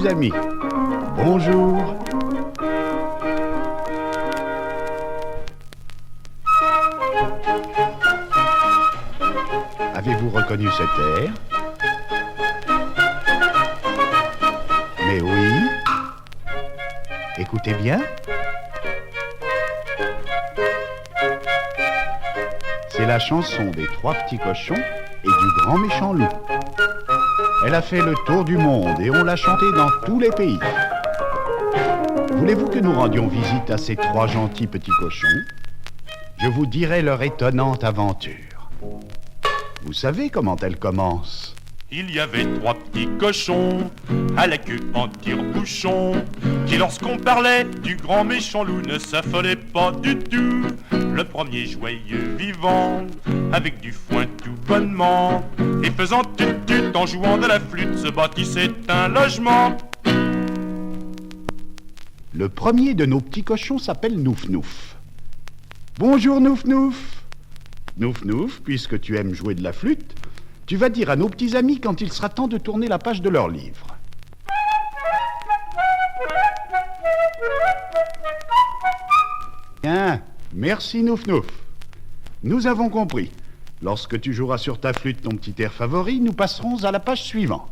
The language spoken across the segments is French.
petits amis. Bonjour. Avez-vous reconnu cet air? Mais oui. Écoutez bien. C'est la chanson des trois petits cochons et du grand méchant loup. Elle a fait le tour du monde et on l'a chantée dans tous les pays. Voulez-vous que nous rendions visite à ces trois gentils petits cochons? Je vous dirai leur étonnante aventure. Vous savez comment elle commence? Il y avait trois petits cochons à la queue en tire-bouchon qui, lorsqu'on parlait du grand méchant loup, ne s'affolaient pas du tout. Le premier joyeux vivant, avec du foin tout bonnement, et faisant tut-tut en jouant de la flûte, se bâtissait un logement. Le premier de nos petits cochons s'appelle Nouf-Nouf. Bonjour Nouf-Nouf. Nouf-Nouf, puisque tu aimes jouer de la flûte, tu vas dire à nos petits amis quand il sera temps de tourner la page de leur livre. Bien, merci Nouf-Nouf. Nous avons compris. Lorsque tu joueras sur ta flûte ton petit air favori, nous passerons à la page suivante.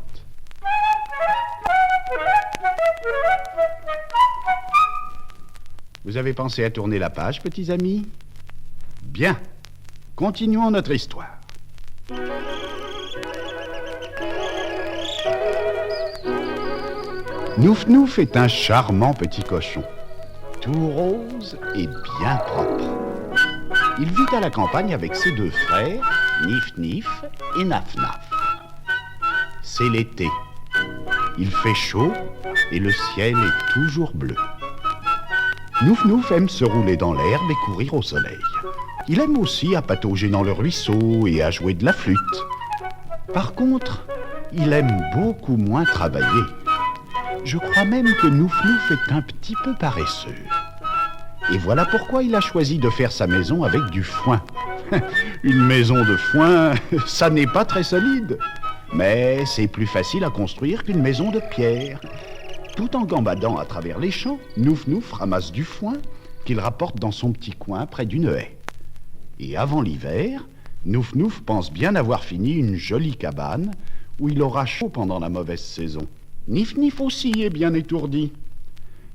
Vous avez pensé à tourner la page, petits amis? Bien. Continuons notre histoire. Nouf-Nouf est un charmant petit cochon, tout rose et bien propre. Il vit à la campagne avec ses deux frères, Nif-Nif et Naf-Naf. C'est l'été. Il fait chaud et le ciel est toujours bleu. Nouf-Nouf aime se rouler dans l'herbe et courir au soleil. Il aime aussi à patauger dans le ruisseau et à jouer de la flûte. Par contre, il aime beaucoup moins travailler. Je crois même que Nouf-Nouf est un petit peu paresseux. Et voilà pourquoi il a choisi de faire sa maison avec du foin. Une maison de foin, ça n'est pas très solide. Mais c'est plus facile à construire qu'une maison de pierre. Tout en gambadant à travers les champs, Nouf-Nouf ramasse du foin qu'il rapporte dans son petit coin près d'une haie. Et avant l'hiver, Nouf-Nouf pense bien avoir fini une jolie cabane où il aura chaud pendant la mauvaise saison. Nif-Nif aussi est bien étourdi.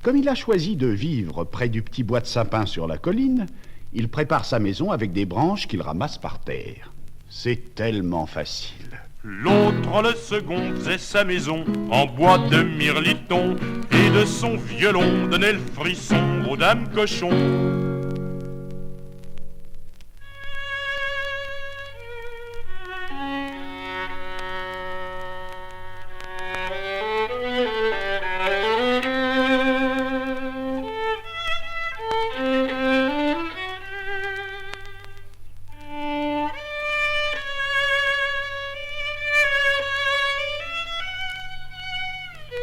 Comme il a choisi de vivre près du petit bois de sapin sur la colline, il prépare sa maison avec des branches qu'il ramasse par terre. C'est tellement facile. L'autre, le second, faisait sa maison en bois de mirliton, et de son violon donnait le frisson aux dames cochons.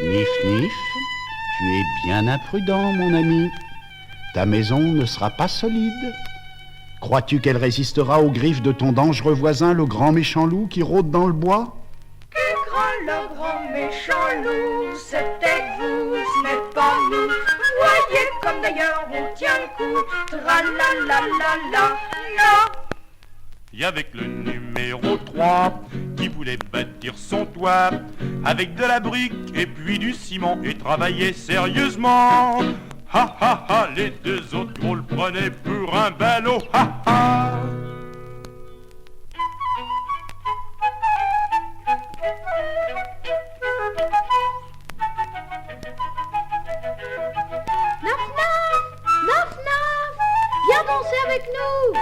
Nif-Nif, tu es bien imprudent, mon ami. Ta maison ne sera pas solide. Crois-tu qu'elle résistera aux griffes de ton dangereux voisin, le grand méchant loup qui rôde dans le bois? Le grand méchant loup, c'était vous, ce n'est pas nous. Voyez comme d'ailleurs on tient le coup. Tra-la-la-la-la, la. Il y avait que le numéro 3 qui voulait bâtir son toit avec de la brique et puis du ciment et travailler sérieusement. Ha ha ha, les deux autres on le prenait pour un ballot. Ha ha. Naf-Naf, viens danser avec nous.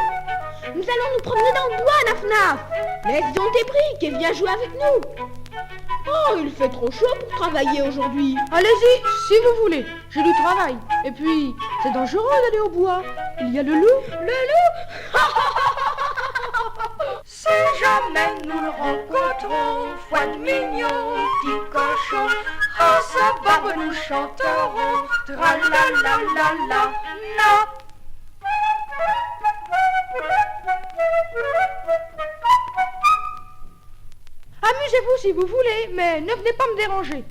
Nous allons nous promener dans le bois, Naf-Naf. Laisse donc tes briques et viens jouer avec nous. Oh, il fait trop chaud pour travailler aujourd'hui. Allez-y, si vous voulez, j'ai du travail. Et puis, c'est dangereux d'aller au bois. Il y a le loup. Le loup. Si jamais nous le rencontrons, foi de mignon, petit cochon, à sa barbe nous chanterons, tra-la-la-la-la, la. Amusez-vous si vous voulez, mais ne venez pas me déranger.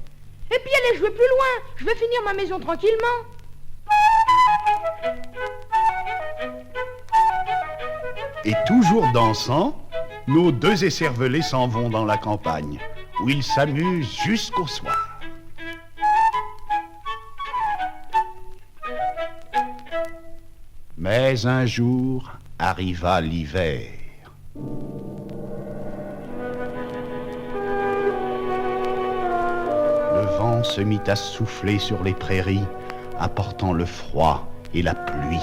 Et puis allez jouer plus loin. Je vais finir ma maison tranquillement. Et toujours dansant, nos deux écervelés s'en vont dans la campagne, où ils s'amusent jusqu'au soir. Mais un jour arriva l'hiver. Le vent se mit à souffler sur les prairies, apportant le froid et la pluie.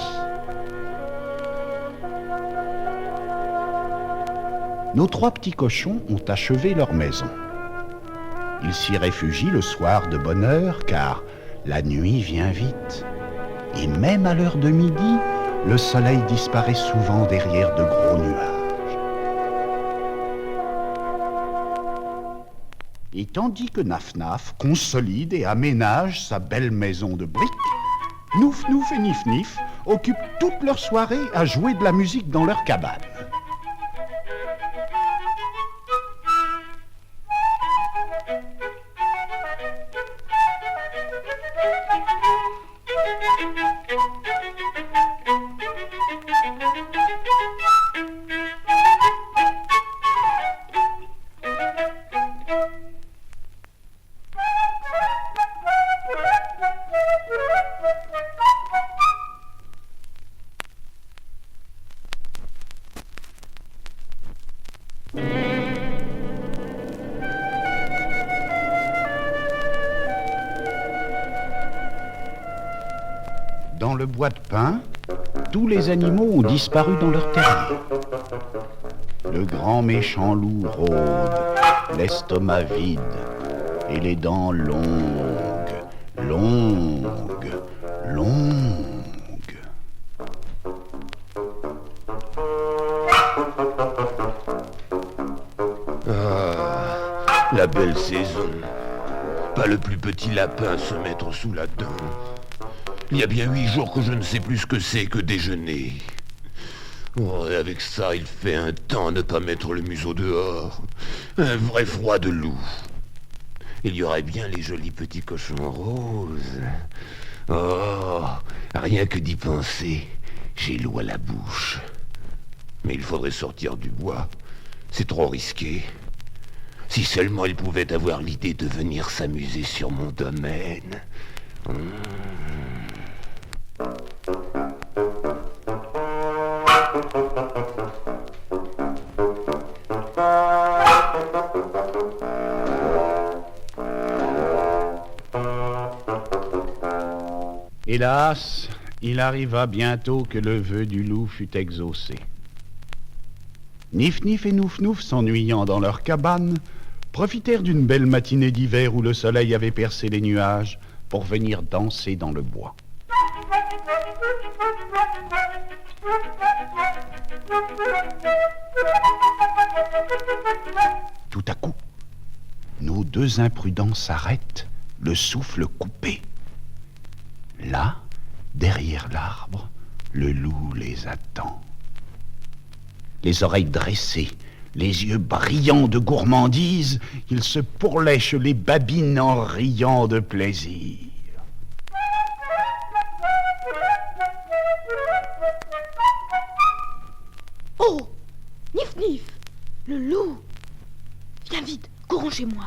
Nos trois petits cochons ont achevé leur maison. Ils s'y réfugient le soir de bonne heure, car la nuit vient vite. Et même à l'heure de midi, le soleil disparaît souvent derrière de gros nuages. Et tandis que Naf-Naf consolide et aménage sa belle maison de briques, Nouf-Nouf et Nif-Nif occupent toute leur soirée à jouer de la musique dans leur cabane. Dans le bois de pin, tous les animaux ont disparu dans leur terrier. Le grand méchant loup rôde, l'estomac vide et les dents longues, longues, longues. Ah, la belle saison. Pas le plus petit lapin à se mettre sous la dent. Il y a bien 8 jours que je ne sais plus ce que c'est que déjeuner. Oh, et avec ça, il fait un temps à ne pas mettre le museau dehors. Un vrai froid de loup. Il y aurait bien les jolis petits cochons roses. Oh, rien que d'y penser, j'ai l'eau à la bouche. Mais il faudrait sortir du bois. C'est trop risqué. Si seulement il pouvait avoir l'idée de venir s'amuser sur mon domaine. Hélas, il arriva bientôt que le vœu du loup fut exaucé. Nif-Nif et Nouf-Nouf, s'ennuyant dans leur cabane, profitèrent d'une belle matinée d'hiver où le soleil avait percé les nuages pour venir danser dans le bois. Tout à coup, nos deux imprudents s'arrêtent, le souffle coupé. Là, derrière l'arbre, le loup les attend. Les oreilles dressées, les yeux brillants de gourmandise, il se pourlèche les babines en riant de plaisir. Oh, Nif-Nif, le loup. Viens vite, courons chez moi.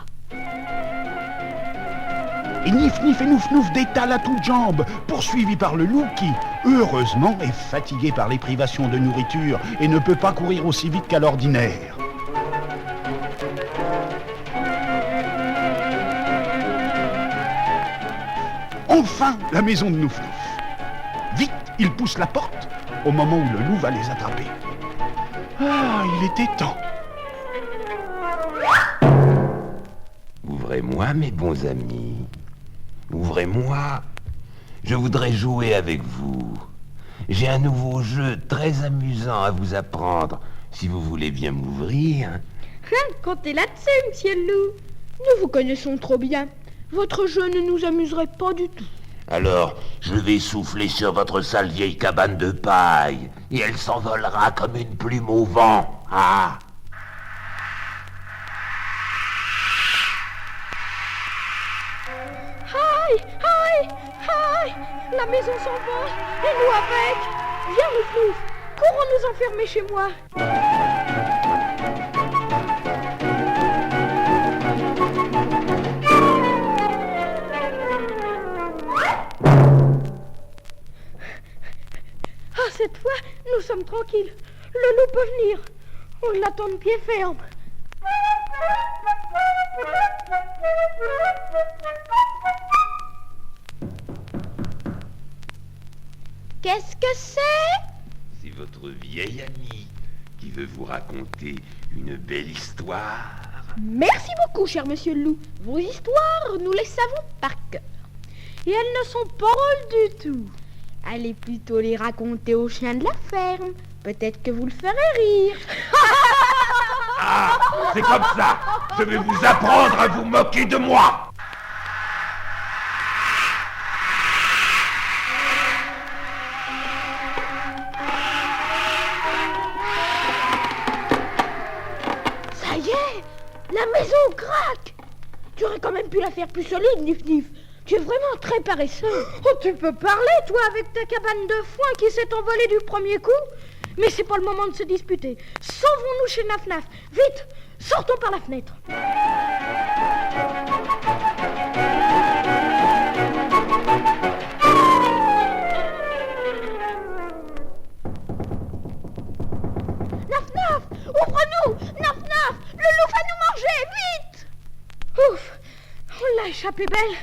Et Nif-Nif et Nouf-Nouf détalent à toutes jambes, poursuivis par le loup qui, heureusement, est fatigué par les privations de nourriture et ne peut pas courir aussi vite qu'à l'ordinaire. Enfin, la maison de Nouf-Nouf. Vite, il pousse la porte au moment où le loup va les attraper. Ah, il était temps. Ouvrez-moi, mes bons amis. Ouvrez-moi. Je voudrais jouer avec vous. J'ai un nouveau jeu très amusant à vous apprendre, si vous voulez bien m'ouvrir. Comptez là-dessus, monsieur le loup. Nous vous connaissons trop bien. Votre jeu ne nous amuserait pas du tout. Alors, je vais souffler sur votre sale vieille cabane de paille, et elle s'envolera comme une plume au vent. Ah! La maison s'en va, et nous avec. Viens, Nouf-Nouf, courons nous enfermer chez moi. Ah, cette fois, nous sommes tranquilles. Le loup peut venir. On l'attend de pied ferme. Qu'est-ce que c'est? C'est votre vieille amie qui veut vous raconter une belle histoire. Merci beaucoup, cher monsieur le loup. Vos histoires, nous les savons par cœur. Et elles ne sont pas drôles du tout. Allez plutôt les raconter aux chiens de la ferme. Peut-être que vous le ferez rire. Ah, c'est comme ça. Je vais vous apprendre à vous moquer de moi. Ça y est, la maison craque. Tu aurais quand même pu la faire plus solide, Nif-Nif. Tu es vraiment très paresseux. Oh, tu peux parler, toi, avec ta cabane de foin qui s'est envolée du premier coup. Mais c'est pas le moment de se disputer. Sauvons-nous chez Naf-Naf. Vite, sortons par la fenêtre. Naf-Naf, ouvre-nous. Naf-Naf, le loup va nous manger, vite. Ouf, on l'a échappé belle.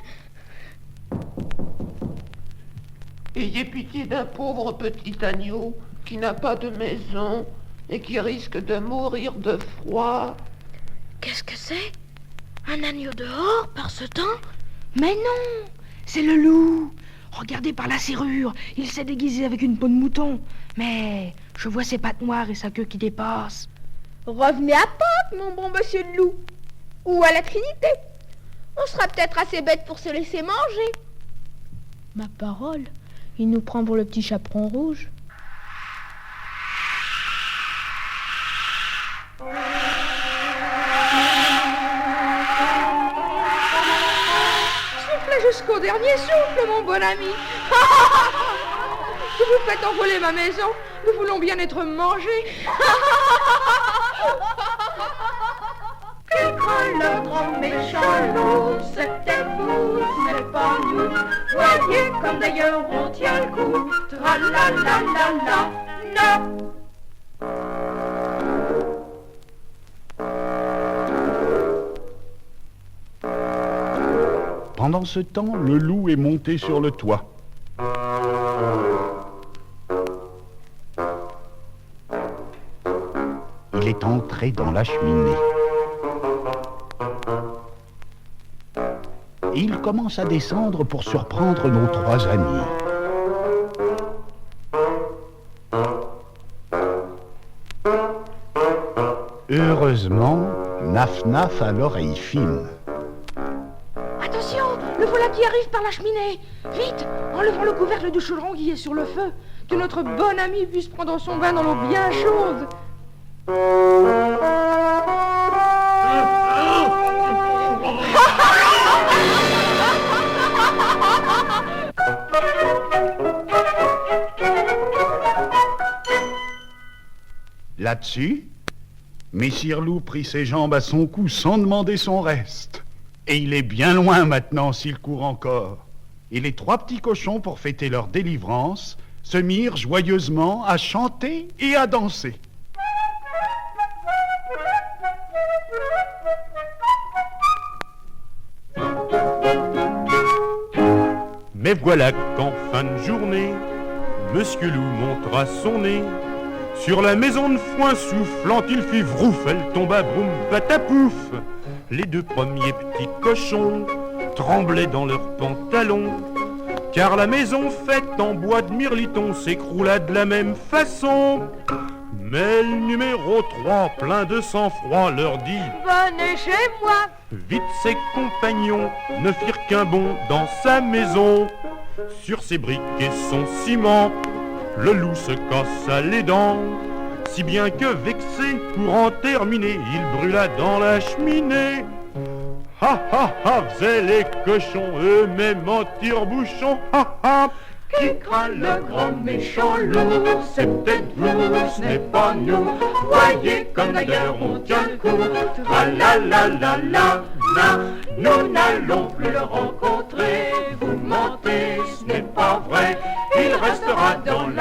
Ayez pitié d'un pauvre petit agneau qui n'a pas de maison et qui risque de mourir de froid. Qu'est-ce que c'est? Un agneau dehors par ce temps? Mais non, c'est le loup. Regardez par la serrure, il s'est déguisé avec une peau de mouton. Mais je vois ses pattes noires et sa queue qui dépasse. Revenez à Pâques, mon bon monsieur le loup. Ou à la Trinité. On sera peut-être assez bête pour se laisser manger. Ma parole, il nous prend pour le petit chaperon rouge. Soufflez jusqu'au dernier souffle, mon bon ami. Vous vous faites envoler ma maison. Nous voulons bien être mangés. Que craint le grand méchant loup? C'était vous, ce n'est pas nous. Voyez comme d'ailleurs on tient le coup. Tra-la-la-la-la, non. Pendant ce temps, le loup est monté sur le toit. Il est entré dans la cheminée. Et il commence à descendre pour surprendre nos trois amis. Heureusement, Naf-Naf a l'oreille fine. Attention, le voilà qui arrive par la cheminée. Vite, enlevons le couvercle du chaudron qui est sur le feu, que notre bon ami puisse prendre son bain dans l'eau bien chaude. Là-dessus, Messire Loup prit ses jambes à son cou sans demander son reste. Et il est bien loin maintenant s'il court encore. Et les trois petits cochons, pour fêter leur délivrance, se mirent joyeusement à chanter et à danser. Mais voilà qu'en fin de journée, Monsieur Loup montra son nez. Sur la maison de foin soufflant, il fit vrouf, elle tomba boum patapouf. Les deux premiers petits cochons tremblaient dans leurs pantalons, car la maison faite en bois de mirliton s'écroula de la même façon. Mais le numéro 3, plein de sang-froid, leur dit « Venez chez moi. » Vite ses compagnons ne firent qu'un bond dans sa maison. Sur ses briques et son ciment, le loup se cassa les dents, si bien que vexé pour en terminer, il brûla dans la cheminée. Ha ha ha, faisaient les cochons eux-mêmes en tire-bouchons. Ha ha, Qui craint le grand méchant loup? C'est peut-être vous, ce n'est pas nous. Voyez comme d'ailleurs on tient le coup. Tra-la-la-la-la, nous n'allons plus le rencontrer. Vous mentez, ce n'est pas vrai. Il restera dans la